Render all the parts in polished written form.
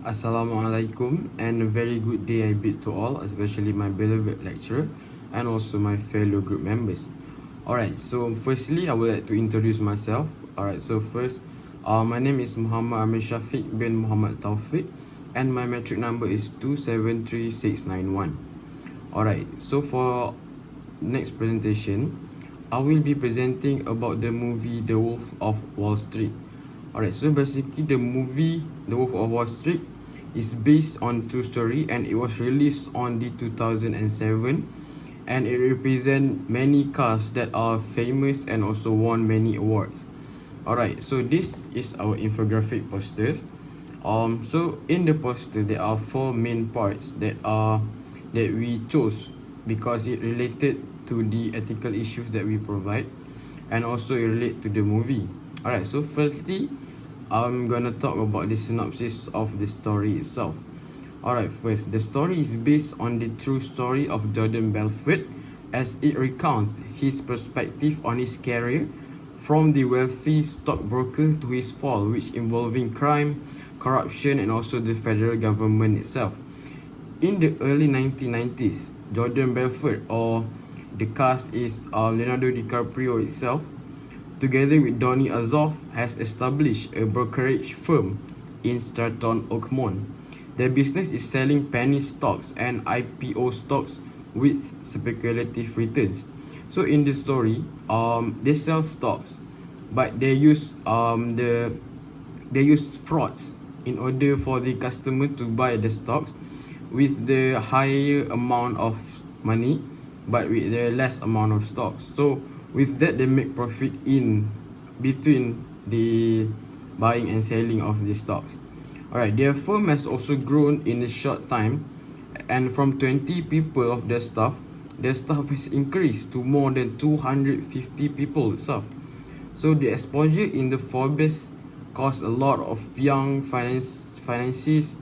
Assalamualaikum and a very good day I bid to all, especially my beloved lecturer and also my fellow group members. Alright, so firstly I would like to introduce myself. Alright, so first, my name is Muhammad Amir Syafik bin Muhammad Taufik and my metric number is 273691. Alright, so for next presentation, I will be presenting about the movie The Wolf of Wall Street. Alright, so basically the movie The Wolf of Wall Street is based on true story and it was released on the 2007 and it represents many cars that are famous and also won many awards. Alright, so this is our infographic posters. So in the poster there are 4 main parts that we chose because it related to the ethical issues that we provide and also it relate to the movie. Alright, so firstly I'm gonna talk about the synopsis of the story itself. Alright, first, the story is based on the true story of Jordan Belfort as it recounts his perspective on his career from the wealthy stockbroker to his fall, which involving crime, corruption and also the federal government itself. In the early 1990s, Jordan Belfort, or the cast is Leonardo DiCaprio itself, together with Donny Azoff, has established a brokerage firm in Stratton-on-Avon. Their business is selling penny stocks and IPO stocks with speculative returns. So in this story, they sell stocks, but they use frauds in order for the customer to buy the stocks with the higher amount of money, but with the less amount of stocks. So with that, they make profit in between the buying and selling of the stocks. Alright, their firm has also grown in a short time, and from 20 people of their staff has increased to more than 250 people itself. So the exposure in the Forbes caused a lot of young financiers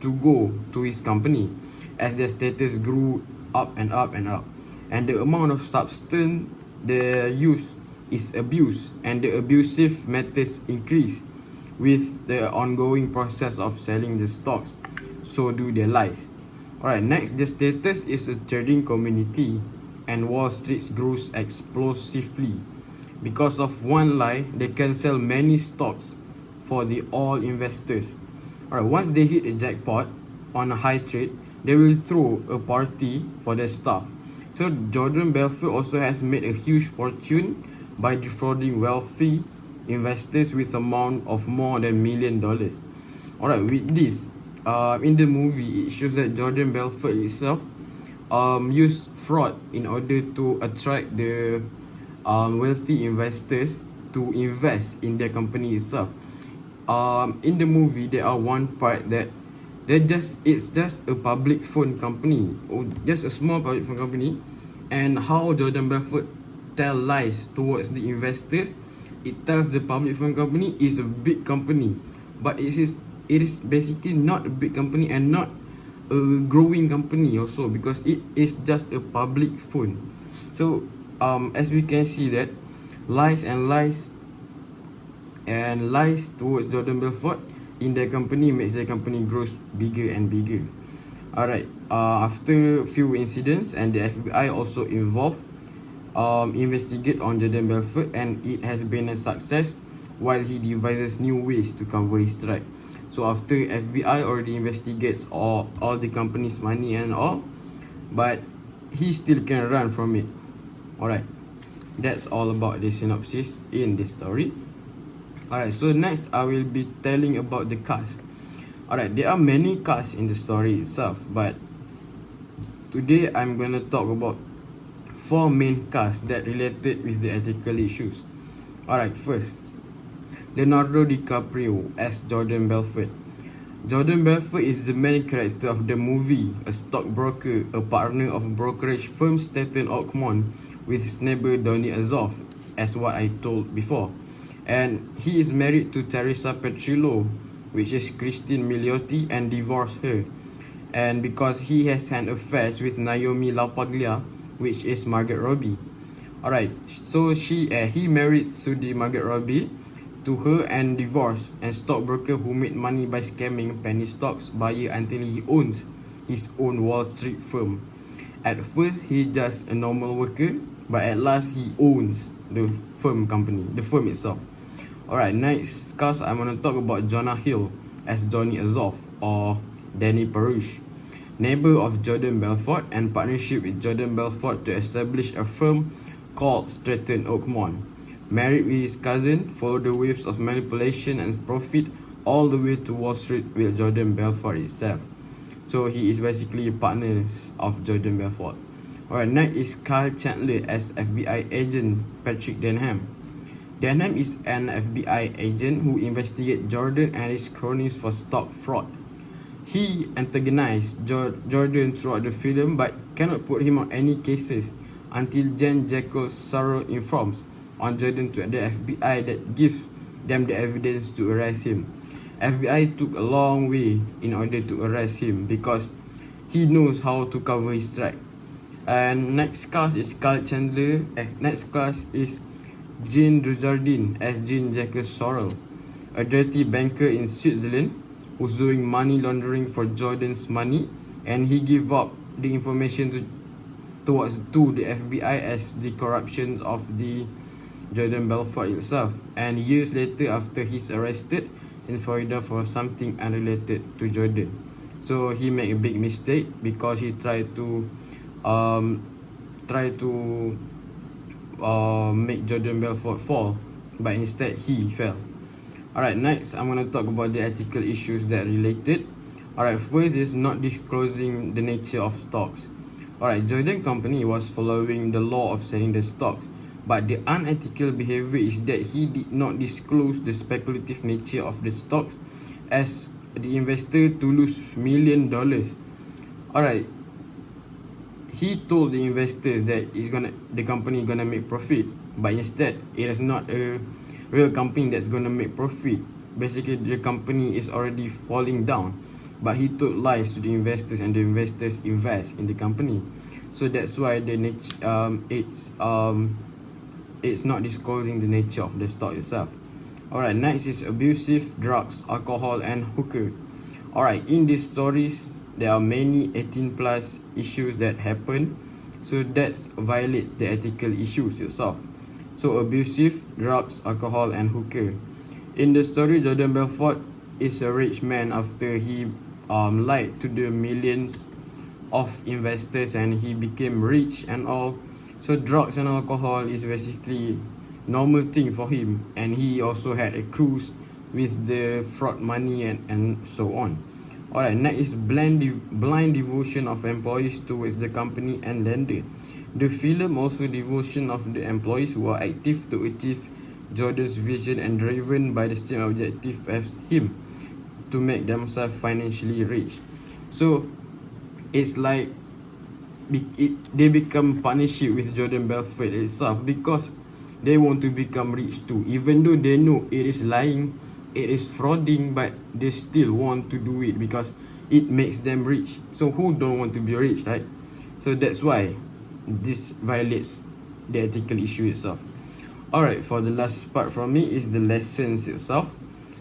to go to his company as their status grew up and up and up. And the amount of substance they use is abused, and the abusive methods increase with the ongoing process of selling the stocks. So do their lies. Alright, next, the status is a trading community and Wall Street grows explosively. Because of one lie, they can sell many stocks for the all investors. Alright, once they hit a jackpot on a high trade, they will throw a party for their staff. So Jordan Belfort also has made a huge fortune by defrauding wealthy investors with amount of more than $1 million. Alright, with this, in the movie, it shows that Jordan Belfort itself used fraud in order to attract the wealthy investors to invest in their company itself. In the movie, there are one part that it's just a public phone company, or just a small public phone company, and how Jordan Belfort tell lies towards the investors. It tells the public phone company is a big company, but it is basically not a big company and not a growing company also, because it is just a public phone. So as we can see that lies towards Jordan Belfort in their company makes their company grows bigger and bigger. Alright, after a few incidents and the FBI also involved, investigate on Jordan Belfort, and it has been a success while he devises new ways to cover his track. So after FBI already investigates all the company's money and all, but he still can run from it. Alright, that's all about the synopsis in this story. Alright, so next I will be telling about the cast. Alright, there are many casts in the story itself, but today I'm gonna talk about 4 main casts that related with the ethical issues. Alright, first, Leonardo DiCaprio as Jordan Belfort. Jordan Belfort is the main character of the movie, a stockbroker, a partner of brokerage firm Stratton-on-Avon with his neighbor Donny Azoff, as what I told before. And he is married to Teresa Petrillo, which is Christine Milioti, and divorced her. And because he has had affairs with Naomi LaPaglia, which is Margaret Robbie. Alright, so he married to the Margaret Robbie to her and divorced, and stockbroker who made money by scamming penny stocks buyer until he owns his own Wall Street firm. At first, he just a normal worker, but at last he owns the firm itself. Alright, next cast I'm gonna talk about Jonah Hill as Johnny Azoff or Danny Perush, neighbor of Jordan Belfort and partnership with Jordan Belfort to establish a firm called Stratton Oakmont. Married with his cousin, followed the waves of manipulation and profit all the way to Wall Street with Jordan Belfort itself. So he is basically partners of Jordan Belfort. Alright, next is Kyle Chandler as FBI agent Patrick Denham. Denham is an FBI agent who investigates Jordan and his cronies for stock fraud. He antagonized Jordan throughout the film but cannot put him on any cases until Jen Jekyll Sorrow informs on Jordan to the FBI that gives them the evidence to arrest him. FBI took a long way in order to arrest him because he knows how to cover his track. And next class is Kyle Chandler. Next class is Jean Dujardin as Jean Jacques Sorrell, a dirty banker in Switzerland who's doing money laundering for Jordan's money, and he gave up the information to the FBI as the corruptions of the Jordan Belfort itself. And years later, after he's arrested in Florida for something unrelated to Jordan, so he made a big mistake because he tried to make Jordan Belfort fall, but instead he fell. Alright, next I'm going to talk about the ethical issues that related. Alright, first is not disclosing the nature of stocks. Alright, Jordan Company was following the law of selling the stocks, but the unethical behavior is that he did not disclose the speculative nature of the stocks as the investor to lose $1 million. Alright, he told the investors that the company gonna make profit, but instead it is not a real company that's gonna make profit. Basically, the company is already falling down, but he told lies to the investors, and the investors invest in the company. So that's why it's not disclosing the nature of the stock itself. Alright, next is abusive, drugs, alcohol, and hookah. Alright, in these stories there are many 18 plus issues that happen, so that violates the ethical issues itself. So abusive, drugs, alcohol, and hookah. In the story, Jordan Belfort is a rich man after he lied to the millions of investors and he became rich and all. So drugs and alcohol is basically normal thing for him, and he also had a cruise with the fraud money and so on. Alright, next is blind devotion of employees towards the company and lender. The film also devotion of the employees who are active to achieve Jordan's vision and driven by the same objective as him, to make themselves financially rich. So it's like they become partnership with Jordan Belfort itself because they want to become rich too, even though they know it is lying, it is frauding, but they still want to do it because it makes them rich. So who don't want to be rich, right? So that's why this violates the ethical issue itself. Alright, for the last part from me is the lessons itself.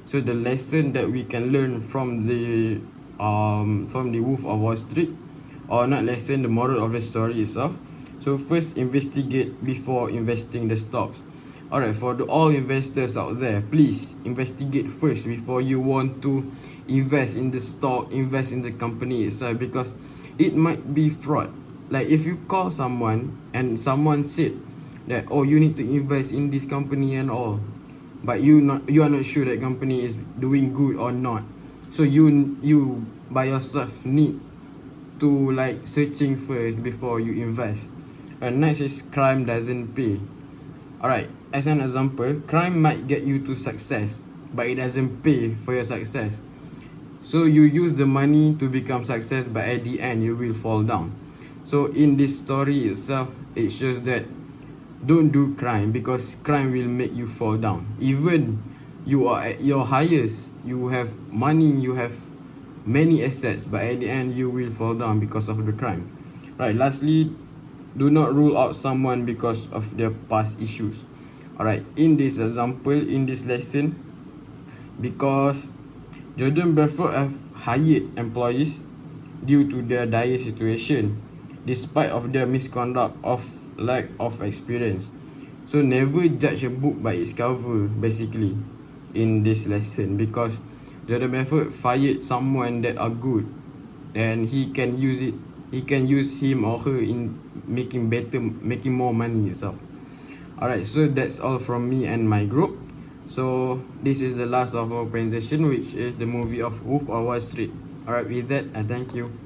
So the lesson that we can learn from the Wolf of Wall Street, or not lesson, the moral of the story itself. So first, investigate before investing the stocks. Alright, for all investors out there, please investigate first before you want to invest in the stock, invest in the company itself, because it might be fraud. Like if you call someone and someone said that, oh, you need to invest in this company and all, but you are not sure that company is doing good or not. So you by yourself need to like searching first before you invest. And next is crime doesn't pay. Alright, as an example, crime might get you to success, but it doesn't pay for your success. So you use the money to become success, but at the end you will fall down. So in this story itself, it shows that don't do crime because crime will make you fall down. Even you are at your highest, you have money, you have many assets, but at the end you will fall down because of the crime. Right, lastly, do not rule out someone because of their past issues. Alright, in this example, in this lesson, because Jordan Belfort have hired employees due to their dire situation, despite of their misconduct of lack of experience. So never judge a book by its cover, basically, in this lesson, because Jordan Belfort fired someone that are good, and he can use him or her in making more money itself. Alright, so that's all from me and my group. So this is the last of our presentation, which is the movie of Wolf of Wall Street. Alright, with that, I thank you.